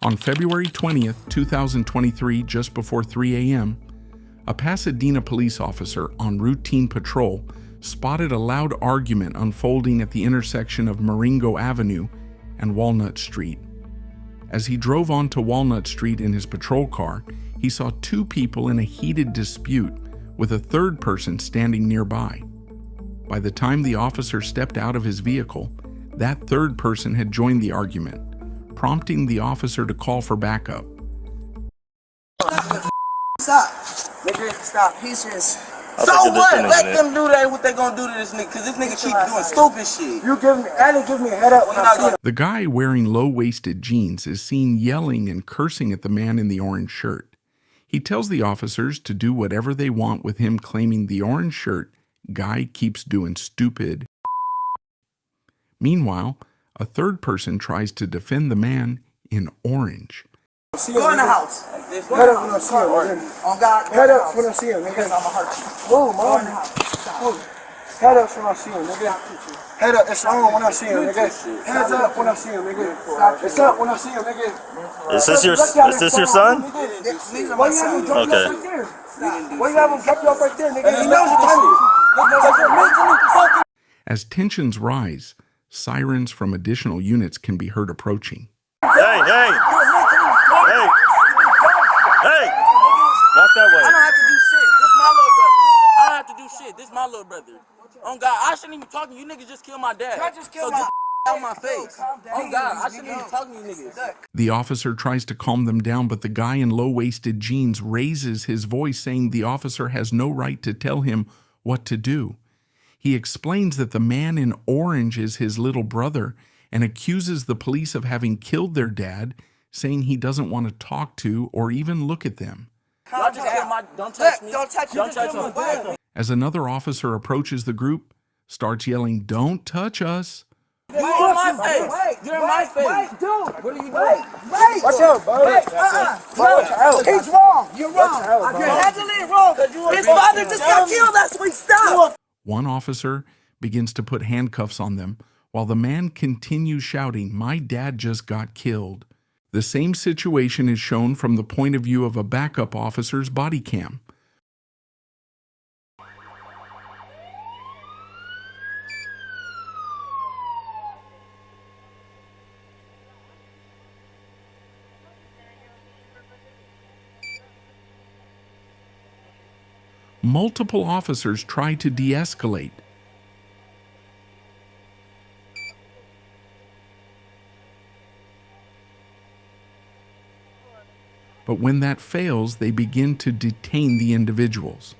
On February 20th, 2023, just before 3 a.m., a Pasadena police officer on routine patrol spotted a loud argument unfolding at the intersection of Marengo Avenue and Walnut Street. As he drove onto Walnut Street in his patrol car, he saw two people in a heated dispute with a third person standing nearby. By the time the officer stepped out of his vehicle, that third person had joined the argument, prompting the officer to call for backup. Stop. Nigga, stop. He's just... So what? Let them do that, what they gonna do to this nigga, cause this nigga keep doing stupid shit. Give me a head up when I see him. The guy wearing low-waisted jeans is seen yelling and cursing at the man in the orange shirt. He tells the officers to do whatever they want with him, claiming the orange shirt guy keeps doing stupid. Meanwhile, a third person tries to defend the man in orange. Go in the house. Head up when I see him, nigga. On God. Head up when I see him, nigga. Because I'ma hurt you. Move, Go in man. the house. Move. Head up when I see him, nigga. Head up, it's on when I see him, nigga. Heads up when I see him, nigga. It's up when I see him, nigga. Is this your son? These are my sons. Okay. Why you have him drop you off right there, nigga? He knows what time it is. As tensions rise, sirens from additional units can be heard approaching. Hey! Walk that way. I don't have to do shit. This my little brother. I don't have to do shit. This my little brother. Oh God, I shouldn't even talk to you. You niggas just killed my dad. So get out my face. Oh God, I shouldn't even talk to you niggas. The officer tries to calm them down, but the guy in low-waisted jeans raises his voice, saying the officer has no right to tell him what to do. He explains that the man in orange is his little brother and accuses the police of having killed their dad, saying he doesn't want to talk to or even look at them. Y'all just killed my... Don't touch me. Don't touch me. Don't touch me. As another officer approaches the group, starts yelling, "Don't touch us!" You're in my face. You're in my face. Dude, What are you doing? watch out, bro. He's wrong. You're wrong. You're handling it wrong. His father just got killed last week. Stop. One officer begins to put handcuffs on them, while the man continues shouting, "My dad just got killed." The same situation is shown from the point of view of a backup officer's body cam. Multiple officers try to de-escalate. But when that fails, they begin to detain the individuals.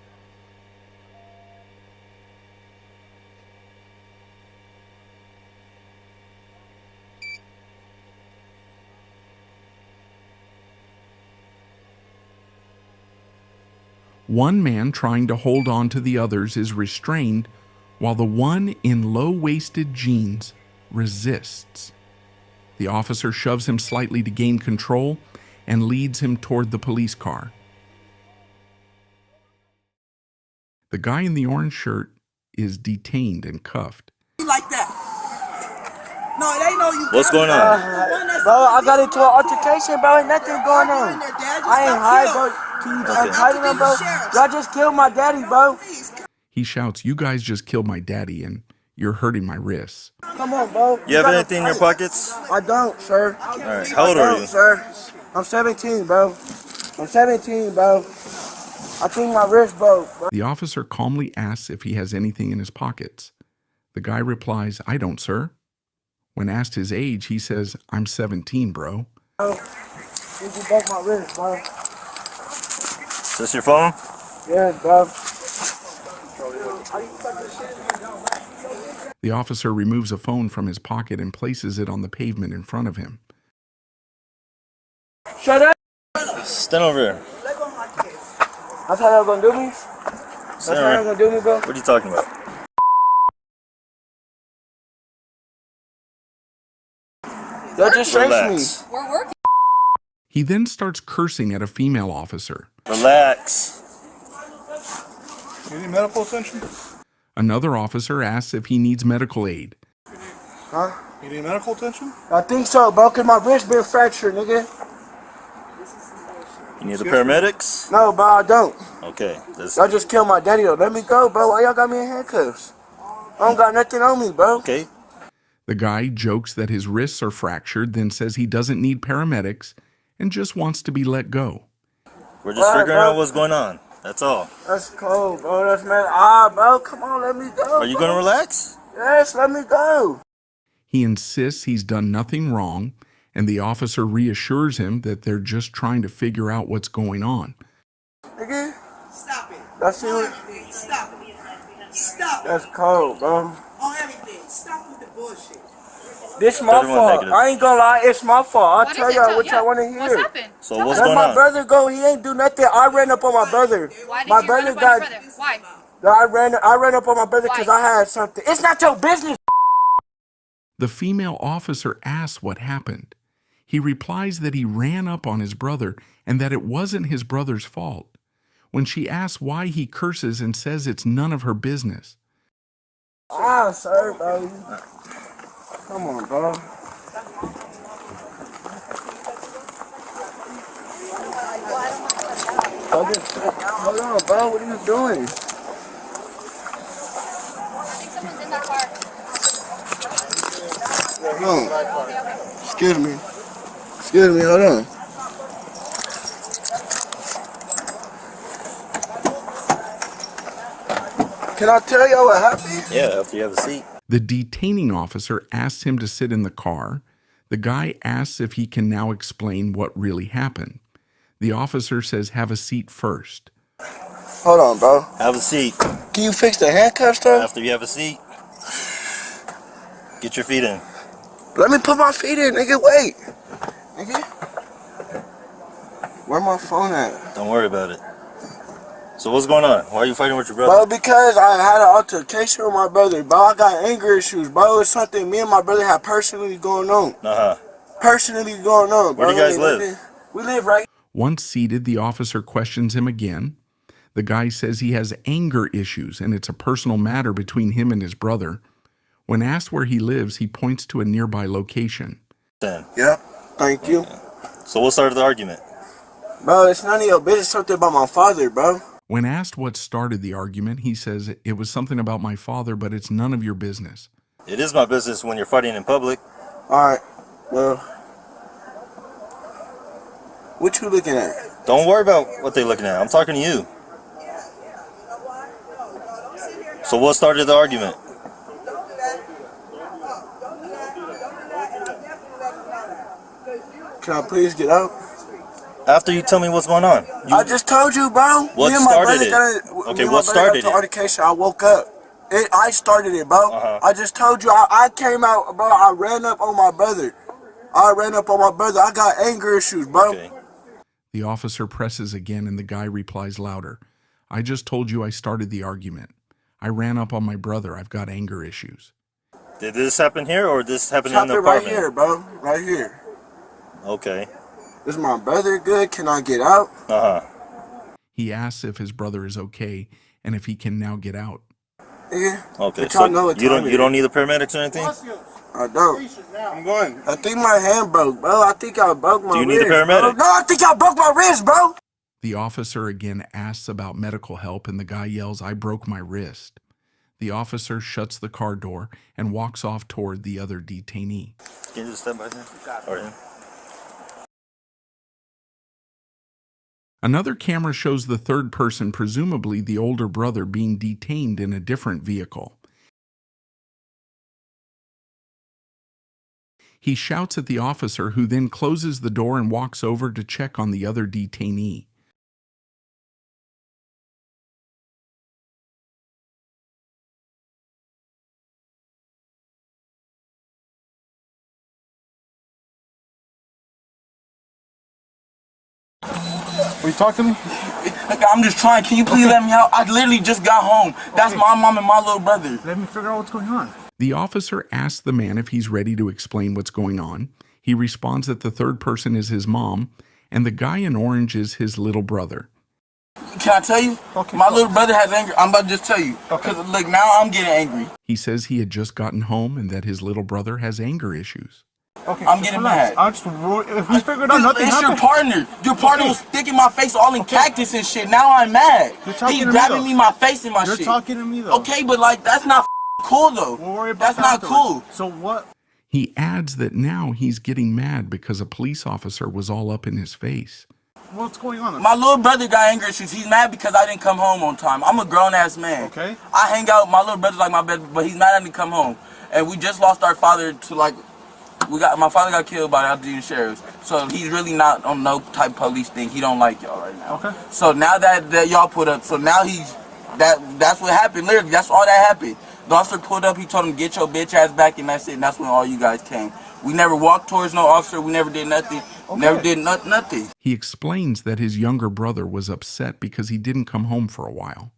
One man trying to hold on to the others is restrained, while the one in low-waisted jeans resists. The officer shoves him slightly to gain control and leads him toward the police car. The guy in the orange shirt is detained and cuffed. Like that. No, it ain't no you. What's going on? Bro, I got into an altercation, bro. Ain't nothing going on. I ain't high, bro. Can you untie them, bro? Y'all just killed my daddy, bro. He shouts, "You guys just killed my daddy and you're hurting my wrists." Come on, bro. You have anything in your pockets? I don't, sir. All right. How old are you? Sir. I'm 17, bro. I'm 17, bro. I think my wrist broke, bro. The officer calmly asks if he has anything in his pockets. The guy replies, "I don't, sir." When asked his age, he says, "I'm 17, bro." You just broke my wrist, bro. Is this your phone? Yes, bro. The officer removes a phone from his pocket and places it on the pavement in front of him. Shut up. Stand over here. That's how y'all gonna do me? That's how y'all gonna do me, bro? What are you talking about? Y'all just stressed me. Relax. We're working. He then starts cursing at a female officer. Relax. You need medical attention? Another officer asks if he needs medical aid. Huh? You need medical attention? I think so, bro, cause my wrist been fractured, nigga. You need the paramedics? No, bro, I don't. Okay. Y'all just killed my daddy, though. Let me go, bro. Why y'all got me in handcuffs? I don't got nothing on me, bro. Okay. The guy jokes that his wrists are fractured, then says he doesn't need paramedics and just wants to be let go. We're just figuring out what's going on. That's all. That's cold, bro. That's mad. Bro, come on, let me go. Are you going to relax? Yes, let me go. He insists he's done nothing wrong, and the officer reassures him that they're just trying to figure out what's going on. Nigga, Stop it. that's it. On everything. Stop it. Stop it. That's cold, bro. On everything. Stop with the bullshit. This my 31 fault. negative. I ain't gonna lie, it's my fault. I'll tell y'all what Yeah. y'all want to hear. What's happened? So what's Let going my on? brother go. He ain't do nothing. I ran up on my brother. Why did My you run brother up on your got. brother? Why? I ran up on my brother because I had something. It's not your business. The female officer asks what happened. He replies that he ran up on his brother and that it wasn't his brother's fault. When she asks why he curses and says it's none of her business. Sir, bro. Come on, bro. Hold on, bro. What are you doing? Someone's in that car. Hold on. Excuse me. Excuse me, hold on. Can I tell y'all what happened? Yeah, after you have a seat. The detaining officer asks him to sit in the car. The guy asks if he can now explain what really happened. The officer says have a seat first. Hold on, bro. Have a seat. Can you fix the handcuffs, though? After you have a seat, get your feet in. Let me put my feet in, nigga. Wait. Nigga. Where my phone at? Don't worry about it. So what's going on? Why are you fighting with your brother? Bro, because I had an altercation with my brother, bro. I got anger issues, bro. It's something me and my brother have personally going on. Personally going on, bro. Where do you guys live? We live right. Once seated, the officer questions him again. The guy says he has anger issues and it's a personal matter between him and his brother. When asked where he lives, he points to a nearby location. Yep. Thank you. So what started the argument? Bro, it's none of your business. Something about my father, bro. When asked what started the argument, he says it was something about my father, but it's none of your business. It is my business when you're fighting in public. Alright. Well. What you looking at? Don't worry about what they're looking at. I'm talking to you. So what started the argument? Can I please get out? After you tell me what's going on. I just told you, bro. What started it? Okay, what started it? Altercation. I woke up. I started it, bro. I just told you. I came out, bro. I ran up on my brother. I got anger issues, bro. Okay. The officer presses again and the guy replies louder. I just told you I started the argument. I ran up on my brother. I've got anger issues. Did this happen here or this happened in the apartment? Right here, bro. Right here. Okay. Is my brother good? Can I get out? He asks if his brother is okay and if he can now get out. Yeah. Okay, so you don't need the paramedics or anything? I don't. I'm going. I think my hand broke, bro. I think I broke my wrist. Do you need the paramedics? No, I think I broke my wrist, bro. The officer again asks about medical help and the guy yells, I broke my wrist. The officer shuts the car door and walks off toward the other detainee. Can you just step by there? Or him? Another camera shows the third person, presumably the older brother, being detained in a different vehicle. He shouts at the officer, who then closes the door and walks over to check on the other detainee. Will you talk to me? I'm just trying. Can you please let me out? I literally just got home. That's my mom and my little brother. Let me figure out what's going on. The officer asks the man if he's ready to explain what's going on. He responds that the third person is his mom, and the guy in orange is his little brother. Can I tell you? Okay, my little brother has anger. I'm about to just tell you. Okay. Because, now I'm getting angry. He says he had just gotten home and that his little brother has anger issues. Okay, I'm getting mad. If we figured out nothing It's your happened. partner. Your partner was sticking my face all in cactus and shit. Now I'm mad. You're talking He to me, grabbing though. me my face and my You're shit. talking to me though. Okay, but like that's not cool though. We'll worry about That's that not cool. afterwards. So what? He adds that now he's getting mad because a police officer was all up in his face. What's going on? My little brother got anger issues. He's mad because I didn't come home on time. I'm a grown ass man. Okay. I hang out. My little brother's like my best, but he's mad I didn't come home. And we just lost our father to like. My father got killed by the Pasadena sheriffs, so he's really not on no type of police thing. He don't like y'all right now. Okay. So now that y'all put up, so now that's what happened. Literally, that's all that happened. The officer pulled up. He told him get your bitch ass back, and that's it. And that's when all you guys came. We never walked towards no officer. We never did nothing. Okay. Never did nothing. He explains that his younger brother was upset because he didn't come home for a while.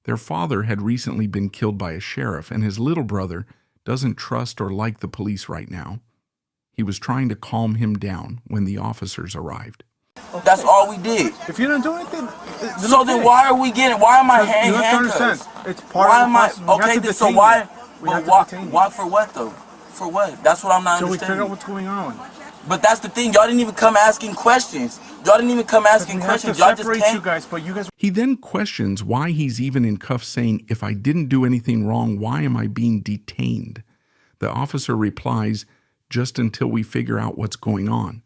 Their father had recently been killed by a sheriff, and his little brother doesn't trust or like the police right now. He was trying to calm him down when the officers arrived. Okay. That's all we did. If you didn't do anything, Then why are we getting? Why am I You have to handcuffed? understand. It's part Why of the am I process. We have okay? to Then, so detain why? you. We But have to why? detain you. Why for what though? For what? That's what I'm not So we understanding. figure out what's going on. But that's the thing. Y'all didn't even come asking questions. Y'all didn't even come asking questions. We Y'all have to just separate came. you guys, but you guys. He then questions why he's even in cuffs, saying, "If I didn't do anything wrong, why am I being detained?" The officer replies, "Just until we figure out what's going on."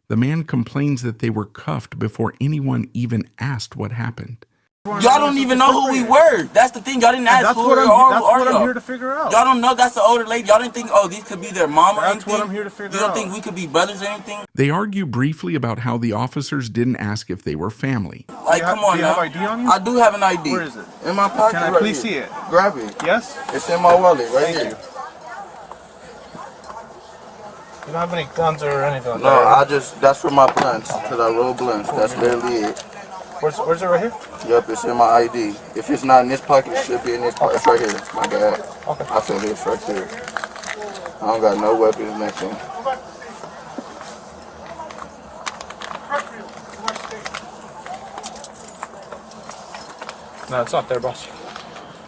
The man complains that they were cuffed before anyone even asked what happened. Y'all don't even know who we were. That's the thing. Y'all didn't ask That's who what we I'm. are. That's what I'm here to figure out. Y'all don't know that's the older lady. Y'all didn't think, oh, these could be their mom or That's anything. what I'm here to figure You don't out. think we could be brothers or anything? They argue briefly about how the officers didn't ask if they were family. Like, come on do you now. have ID on you? I do have an ID. Where is it? In my pocket. Can I right please here. see it? Grab it. Yes. It's in my wallet right Thank here. you. You don't have any guns or anything? No, that's for my blunts, because I roll blunts. That's literally it. Where's it right here? Yup, it's in my ID. If it's not in this pocket, it should be in this pocket. It's right here. My God. Okay. I feel this right there. I don't got no weapons, nothing. No, it's not there, boss.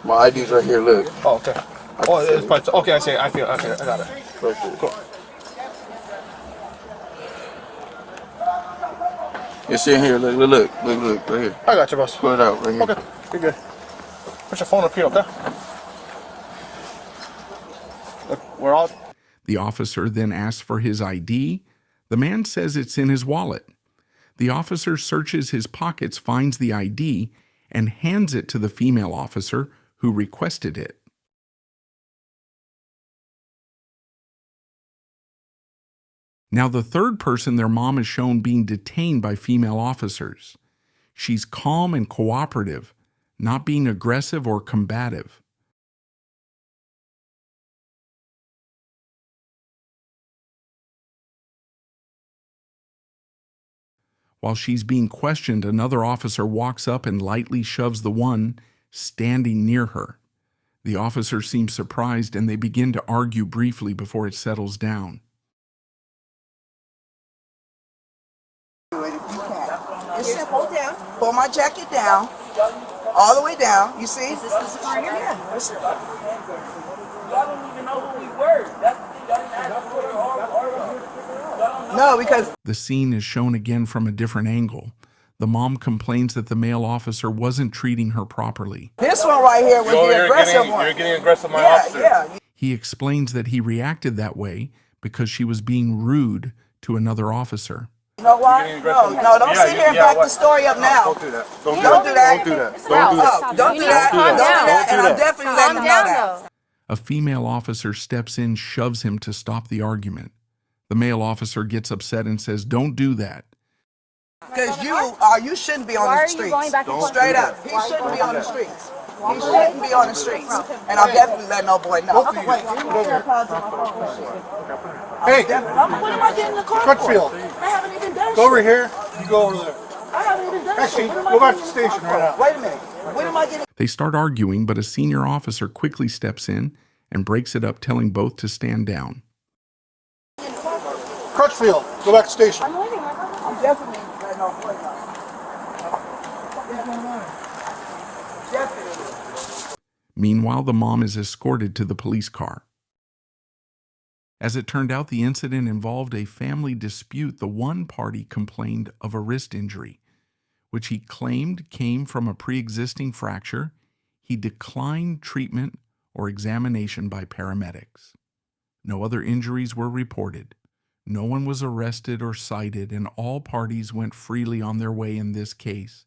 My ID's right here, look. Oh, okay. Oh, it's probably, okay, I see it. I feel it. Okay, I got it. Right there. Cool. It's in here, look, right here. I got you, boss. Pull it out right here. Okay, you're good. Put your phone up here, okay? Look, we're all... The officer then asks for his ID. The man says it's in his wallet. The officer searches his pockets, finds the ID, and hands it to the female officer who requested it. Now, the third person their mom is shown being detained by female officers. She's calm and cooperative, not being aggressive or combative. While she's being questioned, another officer walks up and lightly shoves the one standing near her. The officer seems surprised and they begin to argue briefly before it settles down. It's simple. Down. Pull my jacket down, all the way down. You see? Is this the screen? Yeah. Y'all don't even know who we were. That's the thing. Y'all didn't ask who we were. No, because The scene is shown again from a different angle. The mom complains that the male officer wasn't treating her properly. this one right here was the aggressive one. You're getting aggressive, my Yeah, officer. yeah. He explains that he reacted that way because she was being rude to another officer. You know why? No, don't sit here and back the story up now. Don't do that. Don't do that. Don't do that. Oh, don't do that. Don't do that. And I'm definitely letting them know that. A female officer steps in, shoves him to stop the argument. The male officer gets upset and says, "Don't do that." Because you shouldn't be on Why the are you streets. going back and forth? Straight up. He shouldn't be on the streets. He shouldn't be on the streets. And I'm definitely letting no boy know. Hey, What am I getting in the car Crutchfield, for? I haven't even done go over shit. here. You go over there. I haven't even done Actually, shit. What am I go back to getting the in station car right for? now. Wait a minute. When am I getting? They start arguing, but a senior officer quickly steps in and breaks it up, telling both to stand down. Crutchfield, go back to the station. I'm definitely letting no boy know. Definitely. Meanwhile, the mom is escorted to the police car. As it turned out, the incident involved a family dispute. The one party complained of a wrist injury, which he claimed came from a pre-existing fracture. He declined treatment or examination by paramedics. No other injuries were reported. No one was arrested or cited, and all parties went freely on their way in this case.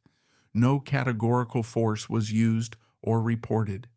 No categorical force was used or reported.